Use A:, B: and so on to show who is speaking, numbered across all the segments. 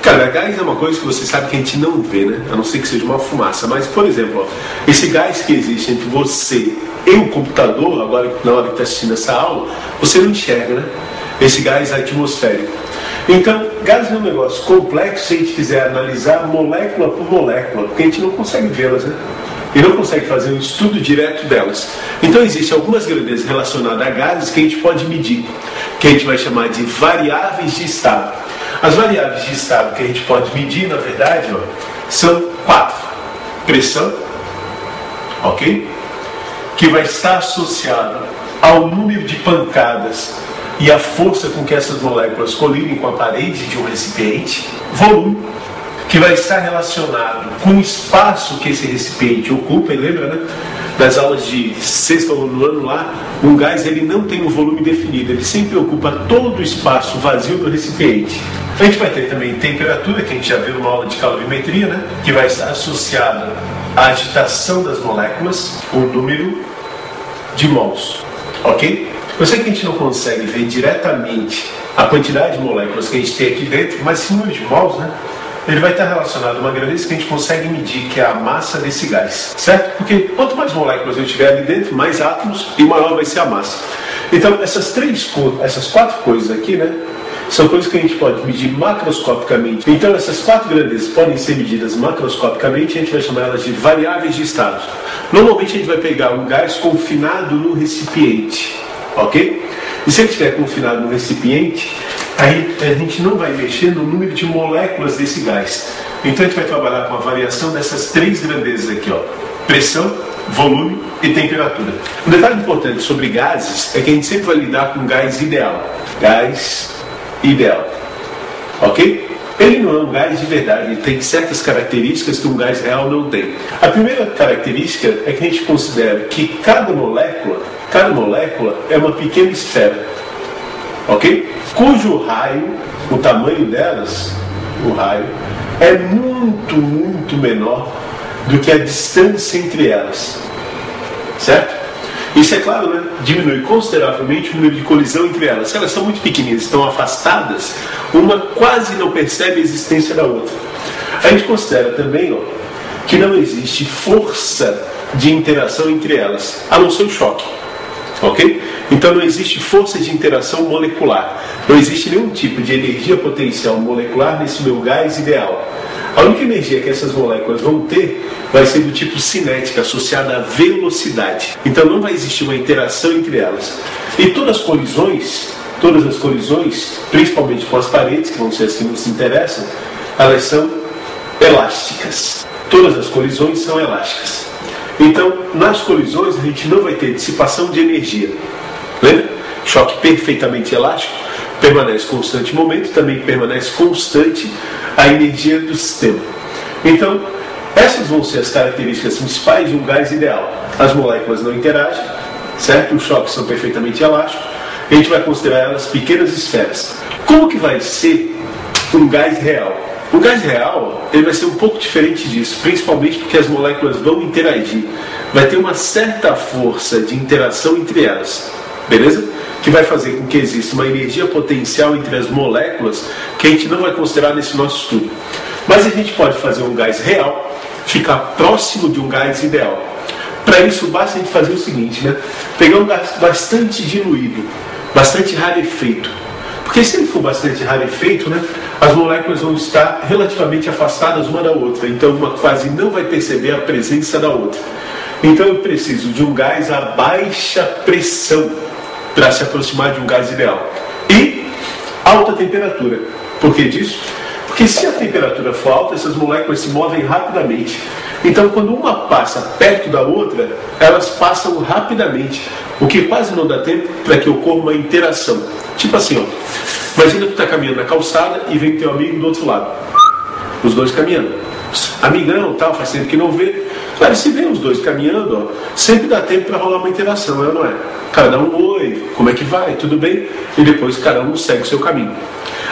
A: Cara, gás é uma coisa que você sabe que a gente não vê, né? A não ser que seja uma fumaça. Mas, por exemplo, ó, esse gás que existe entre você e o computador, agora na hora que está assistindo essa aula, você não enxerga, né? Esse gás atmosférico. Então, gás é um negócio complexo se a gente quiser analisar molécula por molécula, porque a gente não consegue vê-las, né? E não consegue fazer um estudo direto delas. Então, existem algumas grandezas relacionadas a gases que a gente pode medir, que a gente vai chamar de variáveis de estado. As variáveis de estado que a gente pode medir, na verdade, ó, são 4. Pressão, ok? Que vai estar associada ao número de pancadas e a força com que essas moléculas colidem com a parede de um recipiente. Volume, que vai estar relacionado com o espaço que esse recipiente ocupa. E lembra, né? Das aulas de sexto ou nono ano lá, um gás ele não tem um volume definido, ele sempre ocupa todo o espaço vazio do recipiente. A gente vai ter também temperatura, que a gente já viu numa aula de calorimetria, né? Que vai estar associada à agitação das moléculas, o número de mols, ok? Eu sei que a gente não consegue ver diretamente a quantidade de moléculas que a gente tem aqui dentro, mas esse número de mols, né? Ele vai estar relacionado a uma grandeza que a gente consegue medir, que é a massa desse gás, certo? Porque quanto mais moléculas eu tiver ali dentro, mais átomos e maior vai ser a massa. Então, essas 4 coisas aqui, né? São coisas que a gente pode medir macroscopicamente. Então, essas 4 grandezas podem ser medidas macroscopicamente e a gente vai chamar elas de variáveis de estado. Normalmente, a gente vai pegar um gás confinado no recipiente, ok? E se ele estiver confinado no recipiente, aí a gente não vai mexer no número de moléculas desse gás. Então, a gente vai trabalhar com a variação dessas 3 grandezas aqui, ó: pressão, volume e temperatura. Um detalhe importante sobre gases é que a gente sempre vai lidar com gás ideal. Gás ideal, ok? Ele não é um gás de verdade, ele tem certas características que um gás real não tem. A primeira característica é que a gente considera que cada molécula é uma pequena esfera, ok? Cujo raio, o tamanho delas, o raio, é muito, muito menor do que a distância entre elas, certo? Isso, é claro, né, diminui consideravelmente o número de colisão entre elas. Se elas são muito pequeninas, estão afastadas, uma quase não percebe a existência da outra. A gente considera também, ó, que não existe força de interação entre elas, a não ser o choque, ok? Então não existe força de interação molecular. Não existe nenhum tipo de energia potencial molecular nesse meu gás ideal. A única energia que essas moléculas vão ter vai ser do tipo cinética, associada à velocidade. Então não vai existir uma interação entre elas. E todas as colisões, principalmente com as paredes, que vão ser as que nos interessam, elas são elásticas. Todas as colisões são elásticas. Então, nas colisões, a gente não vai ter dissipação de energia. Lembra? Choque perfeitamente elástico, permanece constante o momento, também permanece constante a energia do sistema. Então, essas vão ser as características principais de um gás ideal. As moléculas não interagem, certo? Os choques são perfeitamente elásticos. A gente vai considerar elas pequenas esferas. Como que vai ser um gás real? O gás real, ele vai ser um pouco diferente disso, principalmente porque as moléculas vão interagir. Vai ter uma certa força de interação entre elas, beleza? Que vai fazer com que exista uma energia potencial entre as moléculas que a gente não vai considerar nesse nosso estudo. Mas a gente pode fazer um gás real ficar próximo de um gás ideal. Para isso, basta a gente fazer o seguinte, né? Pegar um gás bastante diluído, bastante rarefeito. Porque se ele for bastante rarefeito, né, as moléculas vão estar relativamente afastadas uma da outra. Então, uma quase não vai perceber a presença da outra. Então, eu preciso de um gás a baixa pressão para se aproximar de um gás ideal. E alta temperatura. Por que disso? Porque se a temperatura for alta, essas moléculas se movem rapidamente. Então, quando uma passa perto da outra, elas passam rapidamente, o que quase não dá tempo para que ocorra uma interação. Tipo assim, ó, imagina que tu está caminhando na calçada e vem teu amigo do outro lado. Os dois caminhando. Amigão, tal, faz tempo que não vê. Claro, se vê os dois caminhando, ó, sempre dá tempo para rolar uma interação, não é? O cara dá um oi, como é que vai, tudo bem? E depois cada um segue o seu caminho.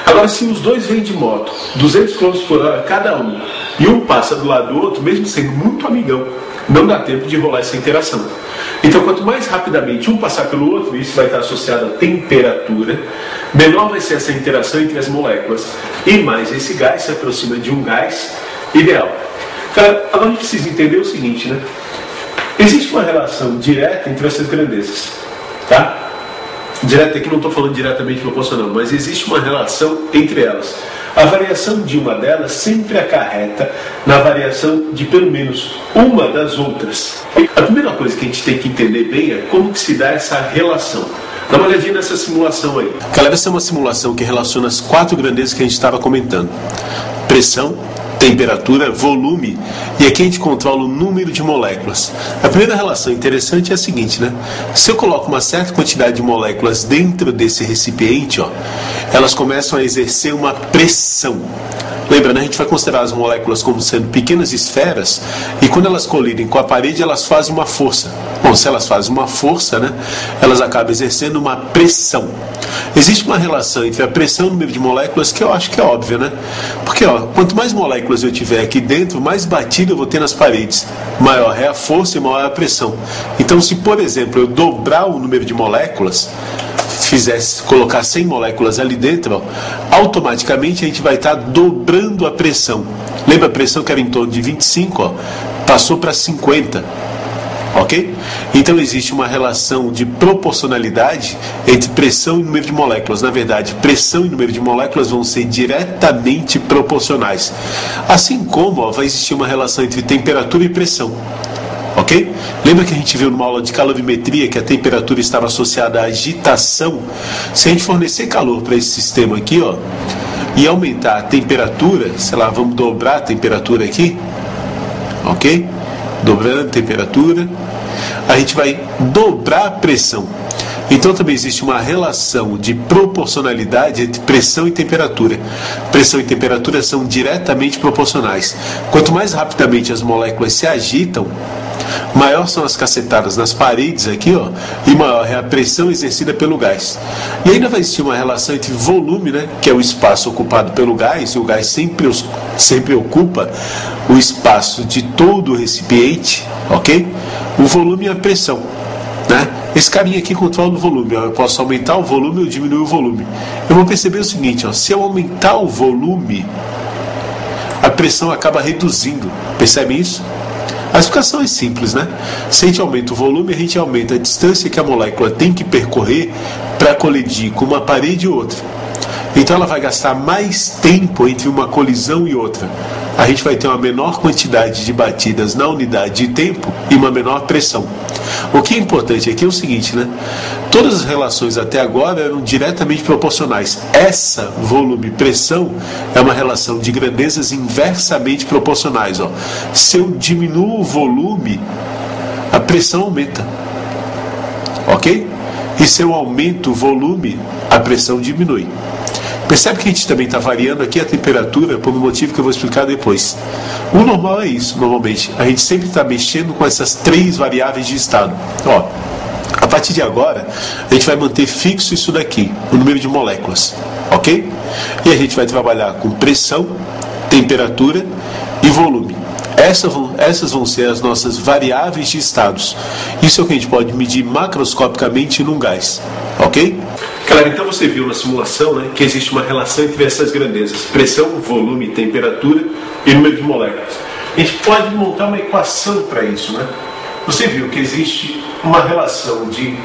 A: Agora, se os dois vêm de moto, 200 km por hora cada um, e um passa do lado do outro, mesmo sendo muito amigão, não dá tempo de rolar essa interação. Então, quanto mais rapidamente um passar pelo outro, isso vai estar associado à temperatura, menor vai ser essa interação entre as moléculas e mais esse gás se aproxima de um gás ideal. Cara, agora a gente precisa entender o seguinte, né? Existe uma relação direta entre essas grandezas, tá? Direta aqui não estou falando diretamente proporcional, mas existe uma relação entre elas. A variação de uma delas sempre acarreta na variação de pelo menos uma das outras. A primeira coisa que a gente tem que entender bem é como que se dá essa relação. Dá uma olhadinha nessa simulação aí. Galera, essa é uma simulação que relaciona as 4 grandezas que a gente estava comentando: pressão, temperatura, volume, e aqui a gente controla o número de moléculas. A primeira relação interessante é a seguinte, né? Se eu coloco uma certa quantidade de moléculas dentro desse recipiente, ó, elas começam a exercer uma pressão. Lembra, né? A gente vai considerar as moléculas como sendo pequenas esferas, e quando elas colidem com a parede, elas fazem uma força. Bom, se elas fazem uma força, né, elas acabam exercendo uma pressão. Existe uma relação entre a pressão e o número de moléculas que eu acho que é óbvia, né? Porque, ó, quanto mais moléculas eu tiver aqui dentro, mais batida eu vou ter nas paredes. Maior é a força e maior é a pressão. Então, se, por exemplo, eu dobrar o número de moléculas, colocar 100 moléculas ali dentro, ó, automaticamente a gente vai estar dobrando a pressão. Lembra a pressão que era em torno de 25, ó, passou para 50. Ok? Então existe uma relação de proporcionalidade entre pressão e número de moléculas. Na verdade, pressão e número de moléculas vão ser diretamente proporcionais. Assim como, ó, vai existir uma relação entre temperatura e pressão. Ok? Lembra que a gente viu numa aula de calorimetria que a temperatura estava associada à agitação? Se a gente fornecer calor para esse sistema aqui, ó, e aumentar a temperatura, sei lá, vamos dobrar a temperatura aqui, ok? Dobrando a temperatura, a gente vai dobrar a pressão. Então também existe uma relação de proporcionalidade entre pressão e temperatura. Pressão e temperatura são diretamente proporcionais. Quanto mais rapidamente as moléculas se agitam, maior são as cacetadas nas paredes aqui, ó, e maior é a pressão exercida pelo gás. E ainda vai existir uma relação entre volume, né, que é o espaço ocupado pelo gás, e o gás sempre ocupa o espaço de todo o recipiente, ok? O volume e a pressão, né? Esse carinha aqui controla o volume, ó. Eu posso aumentar o volume ou diminuir o volume. Eu vou perceber o seguinte, ó, se eu aumentar o volume, a pressão acaba reduzindo. Percebe isso? A explicação é simples, né? Se a gente aumenta o volume, a gente aumenta a distância que a molécula tem que percorrer para colidir com uma parede e outra. Então ela vai gastar mais tempo entre uma colisão e outra. A gente vai ter uma menor quantidade de batidas na unidade de tempo e uma menor pressão. O que é importante aqui é o seguinte, né? Todas as relações até agora eram diretamente proporcionais. Essa volume-pressão é uma relação de grandezas inversamente proporcionais, ó. Se eu diminuo o volume, a pressão aumenta, ok? E se eu aumento o volume, a pressão diminui. Percebe que a gente também está variando aqui a temperatura por um motivo que eu vou explicar depois. O normal é isso, normalmente. A gente sempre está mexendo com essas 3 variáveis de estado. Ó, a partir de agora, a gente vai manter fixo isso daqui, o número de moléculas, ok? E a gente vai trabalhar com pressão, temperatura e volume. Essas vão ser as nossas variáveis de estados. Isso é o que a gente pode medir macroscopicamente num gás, ok? Galera, então você viu na simulação, né, que existe uma relação entre essas grandezas: pressão, volume, temperatura e número de moléculas. A gente pode montar uma equação para isso, né? Você viu que existe uma relação de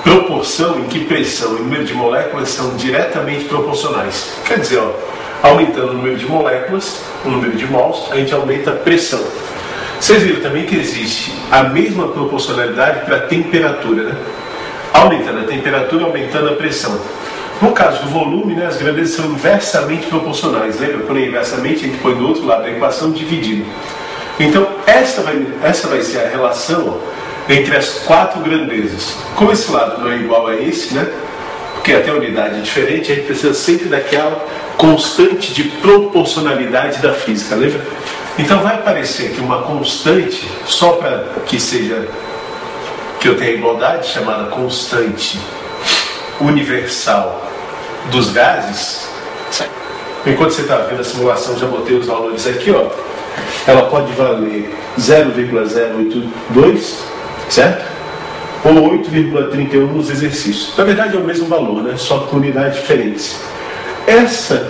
A: proporção em que pressão e número de moléculas são diretamente proporcionais. Quer dizer, ó, aumentando o número de moléculas, o número de mols, a gente aumenta a pressão. Vocês viram também que existe a mesma proporcionalidade para a temperatura, né? Aumentando a temperatura, aumentando a pressão. No caso do volume, né, as grandezas são inversamente proporcionais. Lembra? Quando é inversamente, a gente põe do outro lado da equação dividindo. Então, essa vai ser a relação, ó, entre as 4 grandezas. Como esse lado não é igual a esse, né? Porque até a unidade é diferente, a gente precisa sempre daquela constante de proporcionalidade da física, lembra? Então vai aparecer aqui uma constante, só para que eu tenha igualdade, chamada constante universal dos gases. Enquanto você está vendo a simulação, já botei os valores aqui, ó. ela pode valer 0,082, certo? Ou 8,31 nos exercícios. Na verdade é o mesmo valor, né? Só com unidades diferentes.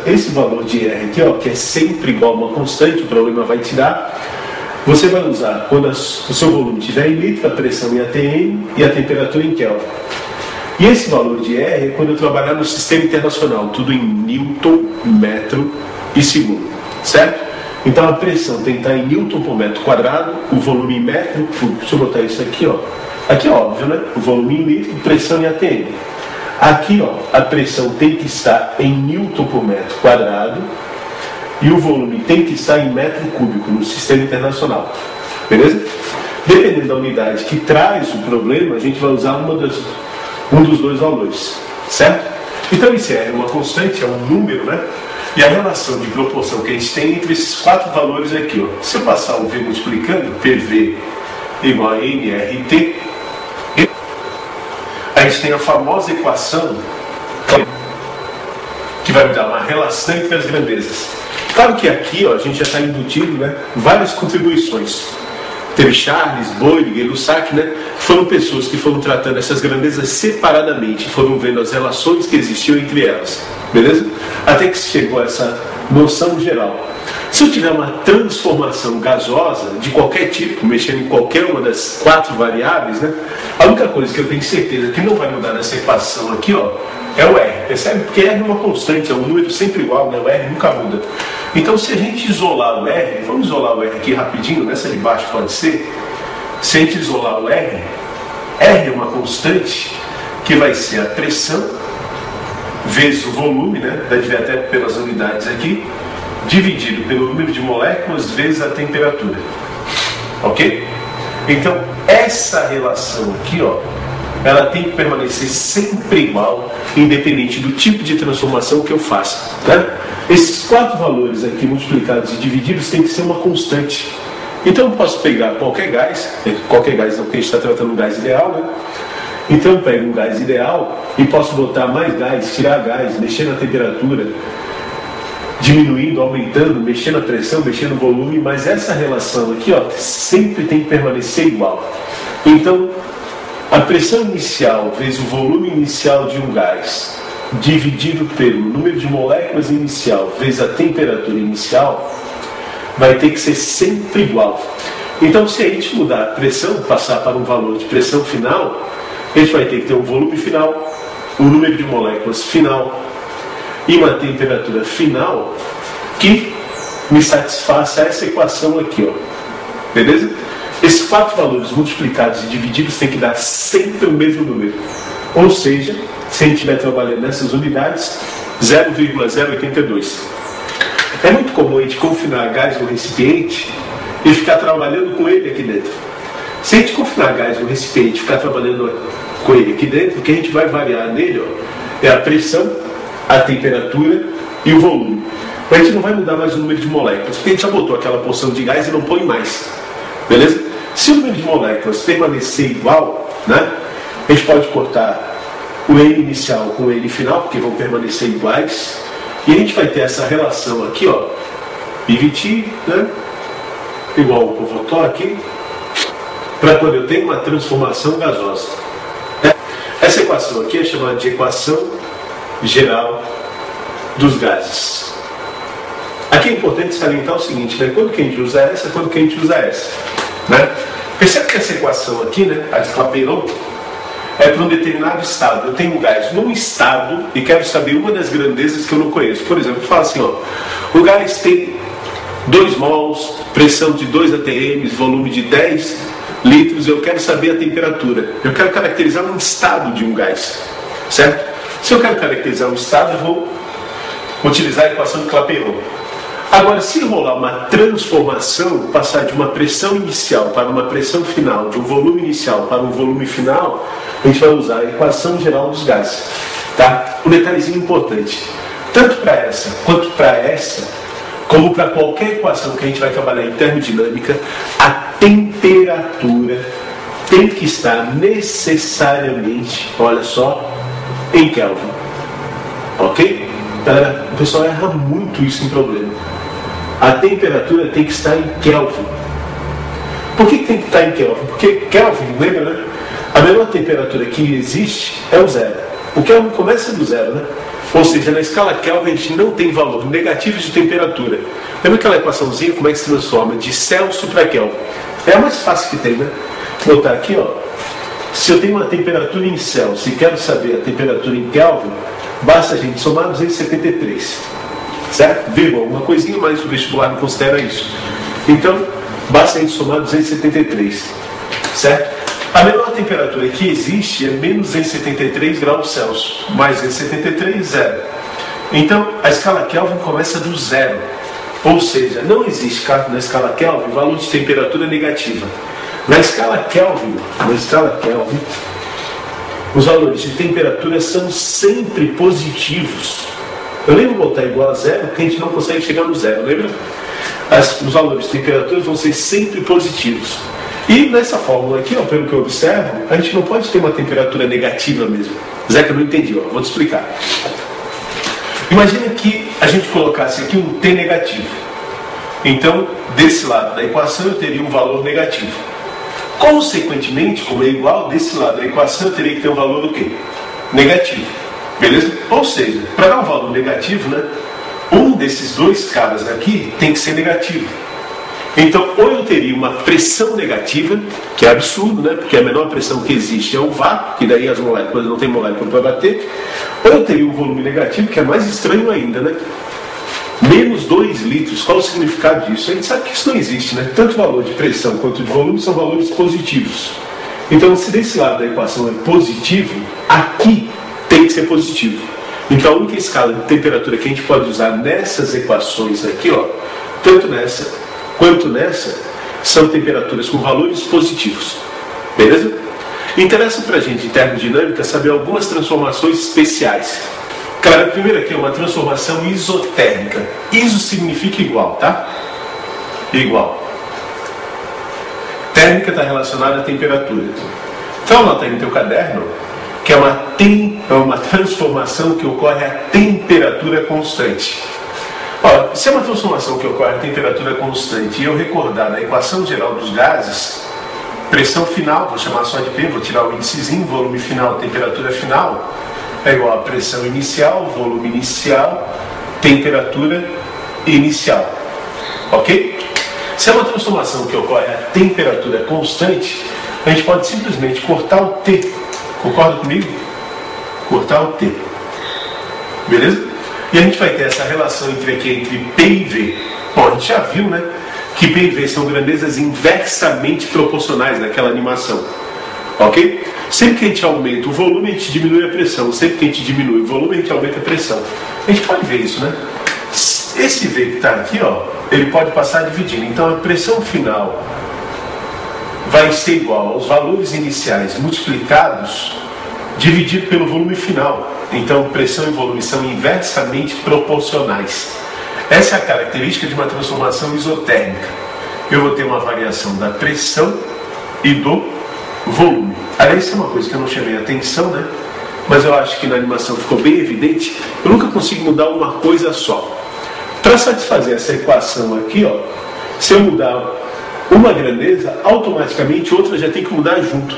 A: Esse valor de R aqui, ó, que é sempre igual a uma constante, o problema vai tirar. Você vai usar quando o seu volume estiver em litro, a pressão em atm e a temperatura em Kelvin. E esse valor de R é quando eu trabalhar no sistema internacional, tudo em Newton, metro e segundo, certo? Então a pressão tem que estar em Newton por metro quadrado, o volume em metro cúbico. Deixa eu botar isso aqui, ó. Aqui é óbvio, né? O volume em litro, pressão em atm. Aqui, ó, a pressão tem que estar em Newton por metro quadrado e o volume tem que estar em metro cúbico no sistema internacional. Beleza? Dependendo da unidade que traz o problema, a gente vai usar um dos dois valores, certo? Então isso é uma constante, é um número, né? E a relação de proporção que a gente tem entre esses quatro valores aqui, ó. Se eu passar o V multiplicando, PV igual a nRT, a gente tem a famosa equação que vai me dar uma relação entre as grandezas. Claro que aqui, ó, a gente já está embutido, né, várias contribuições. Teve Charles, Boyle, Lussac, né? Foram pessoas que foram tratando essas grandezas separadamente, foram vendo as relações que existiam entre elas, beleza? Até que chegou a essa noção geral. Se eu tiver uma transformação gasosa de qualquer tipo, mexendo em qualquer uma das quatro variáveis, né? A única coisa que eu tenho certeza que não vai mudar nessa equação aqui, ó, é o R, percebe? Porque R é uma constante, é um número sempre igual, né? O R nunca muda. Então, se a gente isolar o R, vamos isolar o R aqui rapidinho, nessa de baixo pode ser. Se a gente isolar o R é uma constante que vai ser a pressão vezes o volume, né? Deve ver até pelas unidades aqui, dividido pelo número de moléculas vezes a temperatura. Ok? Então, essa relação aqui, ó, ela tem que permanecer sempre igual, independente do tipo de transformação que eu faça, né? Esses quatro valores aqui multiplicados e divididos tem que ser uma constante. Então eu posso pegar qualquer gás não, porque a gente está tratando um gás ideal, né? Então eu pego um gás ideal e posso botar mais gás, tirar gás, mexer na temperatura, diminuindo, aumentando, mexendo a pressão, mexendo o volume, mas essa relação aqui, ó, sempre tem que permanecer igual. Então, a pressão inicial vezes o volume inicial de um gás, dividido pelo número de moléculas inicial vezes a temperatura inicial, vai ter que ser sempre igual. Então, se a gente mudar a pressão, passar para um valor de pressão final, a gente vai ter que ter um volume final, um número de moléculas final e uma temperatura final que me satisfaça essa equação aqui, ó. Beleza? Esses quatro valores multiplicados e divididos tem que dar sempre o mesmo número. Ou seja, se a gente estiver trabalhando nessas unidades, 0,082. É muito comum a gente confinar gás no recipiente e ficar trabalhando com ele aqui dentro. Se a gente confinar gás no recipiente e ficar trabalhando com ele aqui dentro, o que a gente vai variar nele, ó, é a pressão, a temperatura e o volume. Mas a gente não vai mudar mais o número de moléculas, porque a gente já botou aquela porção de gás e não põe mais. Beleza? Se o número de moléculas permanecer igual, né, a gente pode cortar o N inicial com o N final, porque vão permanecer iguais. E a gente vai ter essa relação aqui, ó, PVT, né, igual o Povotó aqui, para quando eu tenho uma transformação gasosa. Essa equação aqui é chamada de equação geral dos gases. Aqui é importante salientar o seguinte, né, quando que a gente usa essa, quando que a gente usa essa, né? Percebe que essa equação aqui, né, a de Clapeyron, é para um determinado estado. Eu tenho um gás num estado e quero saber uma das grandezas que eu não conheço. Por exemplo, eu falo assim, ó, o gás tem 2 mols, pressão de 2 atm, volume de 10 litros, eu quero saber a temperatura. Eu quero caracterizar um estado de um gás, certo? Se eu quero caracterizar um estado, eu vou utilizar a equação de Clapeyron. Agora, se rolar uma transformação, passar de uma pressão inicial para uma pressão final, de um volume inicial para um volume final, a gente vai usar a equação geral dos gases. Tá? Um detalhezinho importante. Tanto para essa quanto para essa, como para qualquer equação que a gente vai trabalhar em termodinâmica, a temperatura tem que estar necessariamente, olha só, em Kelvin. Ok? O pessoal erra muito isso em problema. a temperatura tem que estar em Kelvin. Por que tem que estar em Kelvin? Porque Kelvin, lembra, né? A menor temperatura que existe é o zero. O Kelvin começa do zero, né? Ou seja, na escala Kelvin a gente não tem valor negativo de temperatura. Lembra aquela equaçãozinha, como é que se transforma de Celsius para Kelvin? É a mais fácil que tem, né? Vou botar aqui, ó. Se eu tenho uma temperatura em Celsius e quero saber a temperatura em Kelvin, basta a gente somar 273. Certo? Vírgula, uma coisinha mais, o vestibular não considera isso. Então, basta a gente somar 273. Certo? A menor temperatura que existe é menos 273 graus Celsius. Mais 273, zero. Então, a escala Kelvin começa do zero. Ou seja, não existe na escala Kelvin valor de temperatura negativa. Na escala Kelvin, os valores de temperatura são sempre positivos. Eu nem vou botar igual a zero, porque a gente não consegue chegar no zero, lembra? Os valores de temperatura vão ser sempre positivos. E nessa fórmula aqui, ó, pelo que eu observo, a gente não pode ter uma temperatura negativa mesmo. Zeca, eu não entendi, ó, vou te explicar. Imagina que a gente colocasse aqui um T negativo. Então, desse lado da equação eu teria um valor negativo. Consequentemente, como é igual, desse lado da equação eu teria que ter um valor do quê? Negativo. Beleza? Ou seja, para dar um valor negativo, né, um desses dois caras aqui tem que ser negativo. Então, ou eu teria uma pressão negativa, que é absurdo, né? Porque a menor pressão que existe é o vácuo, que daí as moléculas não tem molécula para bater, ou eu teria um volume negativo, que é mais estranho ainda, né? Menos 2 litros, qual o significado disso? A gente sabe que isso não existe, né? Tanto o valor de pressão quanto de volume são valores positivos. Então, se desse lado da equação é positivo, aqui tem que ser positivo. Então, a única escala de temperatura que a gente pode usar nessas equações aqui, ó, tanto nessa quanto nessa, são temperaturas com valores positivos. Beleza? Interessa pra gente, em termodinâmica, saber algumas transformações especiais. Cara, a primeira aqui é uma transformação isotérmica. Iso significa igual, tá? Igual. Térmica está relacionada à temperatura. Então, anota aí no teu caderno que é uma transformação que ocorre a temperatura constante. Ora, se é uma transformação que ocorre a temperatura constante e eu recordar na equação geral dos gases, pressão final, vou chamar só de P, vou tirar o índicezinho, volume final, temperatura final, é igual a pressão inicial, volume inicial, temperatura inicial. Ok? Se é uma transformação que ocorre a temperatura constante, a gente pode simplesmente cortar o T. Concorda comigo? Cortar o T. Beleza? E a gente vai ter essa relação entre P e V. Bom, a gente já viu, né, que P e V são grandezas inversamente proporcionais naquela animação. Ok? Sempre que a gente aumenta o volume, a gente diminui a pressão. Sempre que a gente diminui o volume, a gente aumenta a pressão. A gente pode ver isso, né? Esse V que está aqui, ó, ele pode passar dividindo. Então a pressão final vai ser igual aos valores iniciais multiplicados dividido pelo volume final. Então, pressão e volume são inversamente proporcionais. Essa é a característica de uma transformação isotérmica. Eu vou ter uma variação da pressão e do volume. Aliás, isso é uma coisa que eu não chamei a atenção, né? Mas eu acho que na animação ficou bem evidente. Eu nunca consigo mudar uma coisa só. Para satisfazer essa equação aqui, ó, se eu mudar uma grandeza, automaticamente outra já tem que mudar junto,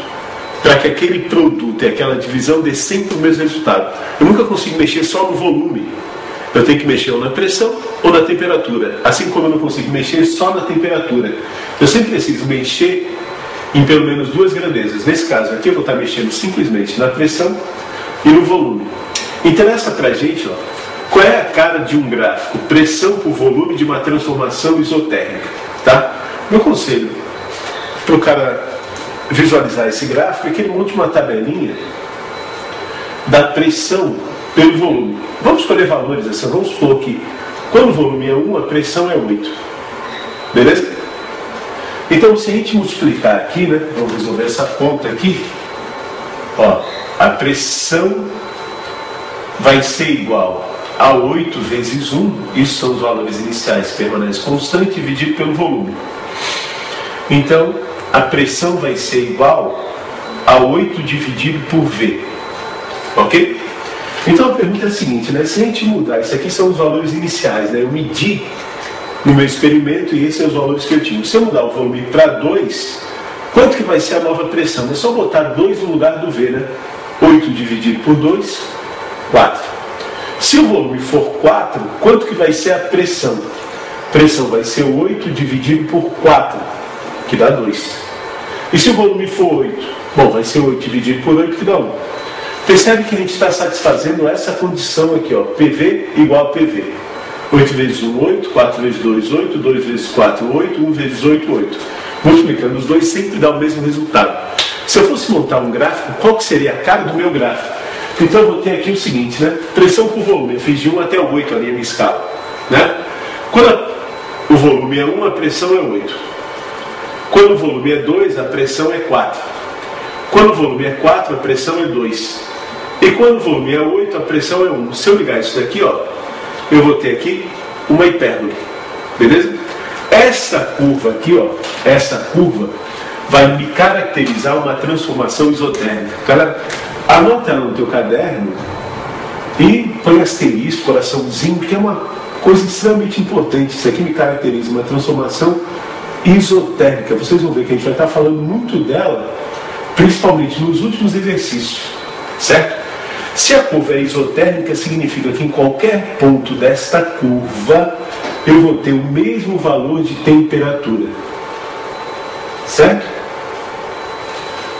A: para que aquele produto e aquela divisão dê sempre o mesmo resultado. Eu nunca consigo mexer só no volume. Eu tenho que mexer ou na pressão ou na temperatura. Assim como eu não consigo mexer só na temperatura. Eu sempre preciso mexer em pelo menos duas grandezas. Nesse caso aqui eu vou estar mexendo simplesmente na pressão e no volume. Interessa para a gente, ó, qual é a cara de um gráfico pressão por volume de uma transformação isotérmica. Tá? Meu conselho para o cara visualizar esse gráfico é que ele monte uma tabelinha da pressão pelo volume. Vamos escolher valores assim. Vamos supor que quando o volume é 1, a pressão é 8. Beleza? Então, se a gente multiplicar aqui, né, vamos resolver essa conta aqui, ó, a pressão vai ser igual a 8 vezes 1, isso são os valores iniciais, permanece constante, dividido pelo volume. Então, a pressão vai ser igual a 8 dividido por V. Ok? Então a pergunta é a seguinte, né? Se a gente mudar, isso aqui são os valores iniciais, né? Eu medi no meu experimento e esses são os valores que eu tinha. Se eu mudar o volume para 2, quanto que vai ser a nova pressão? É só botar 2 no lugar do V, né? 8 dividido por 2, 4. Se o volume for 4, quanto que vai ser a pressão? A pressão vai ser 8 dividido por 4, que dá 2. E se o volume for 8? Bom, vai ser 8 dividido por 8, que dá 1. Percebe que a gente está satisfazendo essa condição aqui, ó, PV igual a PV. 8 vezes 1, 8, 4 vezes 2, 8, 2 vezes 4, 8, 1 vezes 8, 8. Multiplicando os dois sempre dá o mesmo resultado. Se eu fosse montar um gráfico, qual que seria a cara do meu gráfico? Então eu vou ter aqui o seguinte, né? Pressão por volume, eu fiz de 1 até 8 ali a minha escala, né? Quando o volume é 1, a pressão é 8. Quando o volume é 2, a pressão é 4. Quando o volume é 4, a pressão é 2. E quando o volume é 8, a pressão é 1. Se eu ligar isso daqui, ó, eu vou ter aqui uma hipérbole. Beleza? Essa curva aqui, ó, essa curva vai me caracterizar uma transformação isotérmica. Galera, anota ela no teu caderno e põe asterisco, coraçãozinho, que é uma coisa extremamente importante. Isso aqui me caracteriza uma transformação isotérmica. Vocês vão ver que a gente vai estar falando muito dela, principalmente nos últimos exercícios, certo? Se a curva é isotérmica, significa que em qualquer ponto desta curva eu vou ter o mesmo valor de temperatura, certo?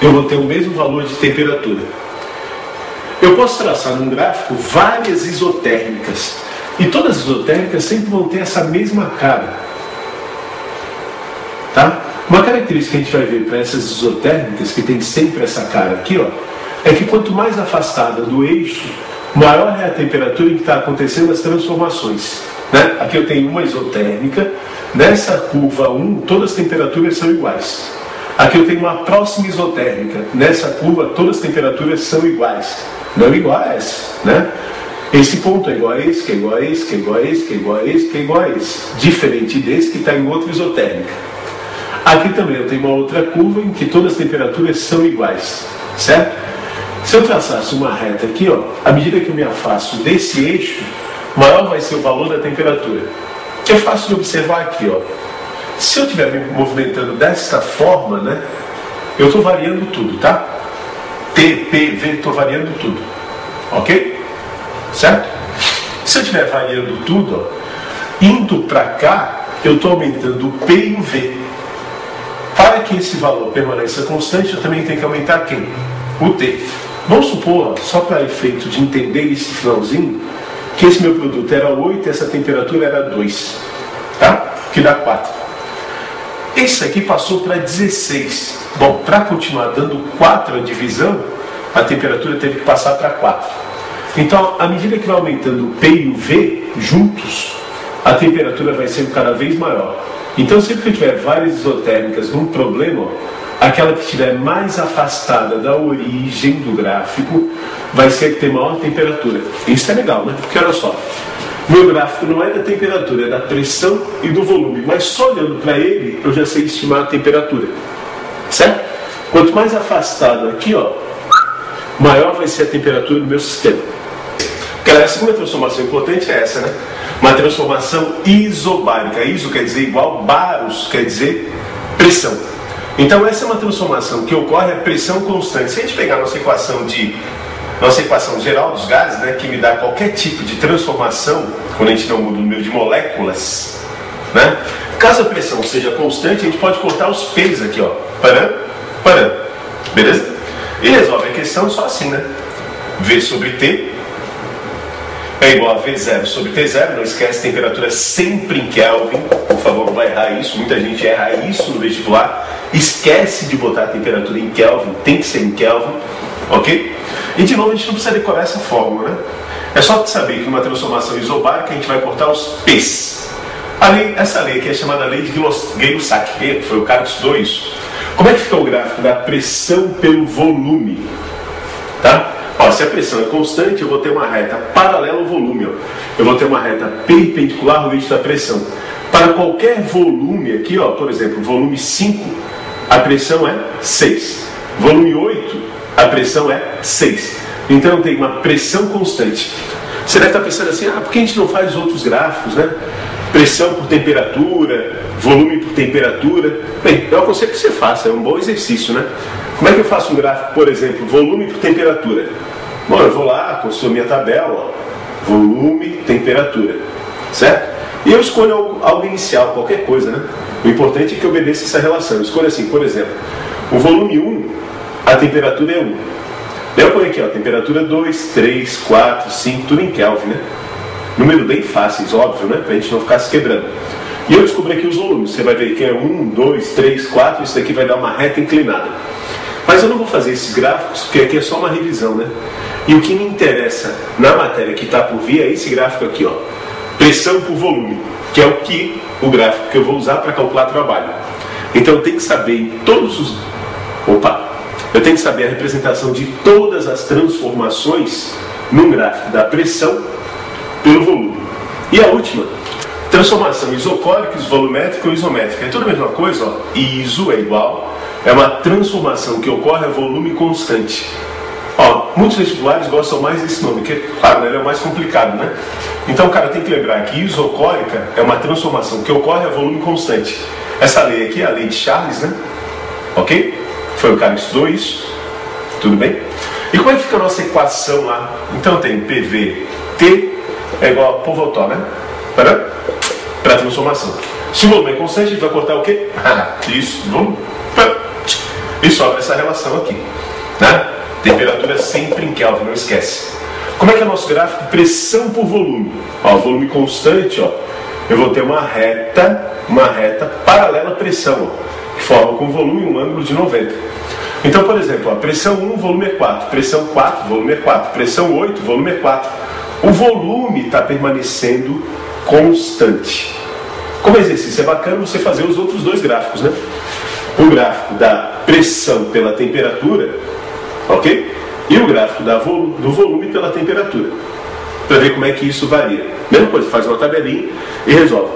A: Eu vou ter o mesmo valor de temperatura. Eu posso traçar num gráfico várias isotérmicas, e todas as isotérmicas sempre vão ter essa mesma cara, tá? Uma característica que a gente vai ver para essas isotérmicas, que tem sempre essa cara aqui, ó, é que quanto mais afastada do eixo, maior é a temperatura em que está acontecendo as transformações, né? Aqui eu tenho uma isotérmica, nessa curva 1, todas as temperaturas são iguais. Aqui eu tenho uma próxima isotérmica, nessa curva todas as temperaturas são iguais, não igual a essa, né? Esse ponto é igual a esse, que é igual a esse, que é igual a esse, que é igual a esse, que é igual a esse, diferente desse que está em outra isotérmica. Aqui também eu tenho uma outra curva em que todas as temperaturas são iguais, certo? Se eu traçasse uma reta aqui, ó, à medida que eu me afasto desse eixo, maior vai ser o valor da temperatura. Que é fácil de observar aqui, ó. Se eu estiver me movimentando desta forma, né, eu estou variando tudo, tá? T, P, V, estou variando tudo, ok? Certo? Se eu estiver variando tudo, ó, indo para cá, eu estou aumentando o P e o V. Para que esse valor permaneça constante, eu também tenho que aumentar quem? O T. Vamos supor, só para efeito de entender esse finalzinho, que esse meu produto era 8 e essa temperatura era 2, tá? Que dá 4. Esse aqui passou para 16. Bom, para continuar dando 4 a divisão, a temperatura teve que passar para 4. Então, à medida que vai aumentando o P e o V juntos, a temperatura vai sendo cada vez maior. Então, sempre que eu tiver várias isotérmicas num problema, ó, aquela que estiver mais afastada da origem do gráfico vai ser a que tem maior temperatura. Isso é legal, né? Porque olha só, meu gráfico não é da temperatura, é da pressão e do volume, mas só olhando para ele eu já sei estimar a temperatura, certo? Quanto mais afastado aqui, ó, maior vai ser a temperatura do meu sistema. A segunda transformação importante é essa, né? Uma transformação isobárica. Iso quer dizer igual, baros quer dizer pressão. Então essa é uma transformação que ocorre a pressão constante. Se a gente pegar nossa equação geral dos gases, né, que me dá qualquer tipo de transformação, quando a gente não muda o número de moléculas, né, caso a pressão seja constante, a gente pode cortar os P's aqui, ó, parando, beleza? E resolve a questão só assim, né? V sobre T é igual a V0 sobre T0, não esquece, temperatura sempre em Kelvin, por favor, não vai errar isso, muita gente erra isso no vestibular, esquece de botar a temperatura em Kelvin, tem que ser em Kelvin, ok? E de novo a gente não precisa decorar essa fórmula, né? É só saber que numa transformação isobárica a gente vai cortar os P's. Essa lei aqui é chamada lei de Gay-Lussac, que foi o cara que estudou isso. Como é que fica o gráfico da pressão pelo volume? Tá? Ó, se a pressão é constante, eu vou ter uma reta paralela ao volume. Ó. Eu vou ter uma reta perpendicular ao eixo da pressão. Para qualquer volume aqui, ó, por exemplo, volume 5, a pressão é 6. Volume 8, a pressão é 6. Então eu tenho uma pressão constante. Você deve estar pensando assim, por que a gente não faz outros gráficos, né? pressão por temperatura, volume por temperatura. Bem, eu aconselho que você faça, é um bom exercício, né? Como é que eu faço um gráfico, por exemplo, volume por temperatura? Bom, eu vou lá, construo minha tabela, ó, volume, temperatura, certo? E eu escolho algo inicial, qualquer coisa, né? O importante é que eu obedeça essa relação. Eu escolho assim, por exemplo, o volume 1, a temperatura é 1. Daí eu ponho aqui, ó, temperatura 2, 3, 4, 5, tudo em Kelvin, né? Número bem fáceis, óbvio, né? Pra gente não ficar se quebrando. E eu descobri aqui os volumes. Você vai ver que é 1, 2, 3, 4, isso daqui vai dar uma reta inclinada. Mas eu não vou fazer esses gráficos, porque aqui é só uma revisão, né? E o que me interessa na matéria que está por vir é esse gráfico aqui, ó. Pressão por volume, que é o gráfico que eu vou usar para calcular trabalho. Então eu tenho que saber em todos os... Eu tenho que saber a representação de todas as transformações num gráfico da pressão pelo volume. E a última, transformação isocórica, volumétrica ou isométrica. É tudo a mesma coisa, ó. ISO é igual, é uma transformação que ocorre a volume constante. Ó, muitos vestibulares gostam mais desse nome, que, claro, né, ele é o mais complicado, né? Então, cara, tem que lembrar que isocórica é uma transformação que ocorre a volume constante. Essa lei aqui é a lei de Charles, né? Ok? Foi o cara que estudou isso. Tudo bem? E como é que fica a nossa equação lá? Então tem PVT é igual a Povoltó, né? Para a transformação. Se o volume é constante, a gente vai cortar o quê? Isso, volume. E sobra essa relação aqui, né? Temperatura sempre em Kelvin, não esquece. Como é que é o nosso gráfico? Pressão por volume. Ó, volume constante, ó. Eu vou ter uma reta paralela à pressão, ó, que forma com volume um ângulo de 90. Então, por exemplo, ó, pressão 1, volume é 4. Pressão 4, volume é 4. Pressão 8, volume é 4. O volume está permanecendo constante. Como exercício é bacana você fazer os outros dois gráficos, né? O gráfico da pressão pela temperatura, ok? E o gráfico do volume pela temperatura, para ver como é que isso varia. Mesma coisa, faz uma tabelinha e resolve.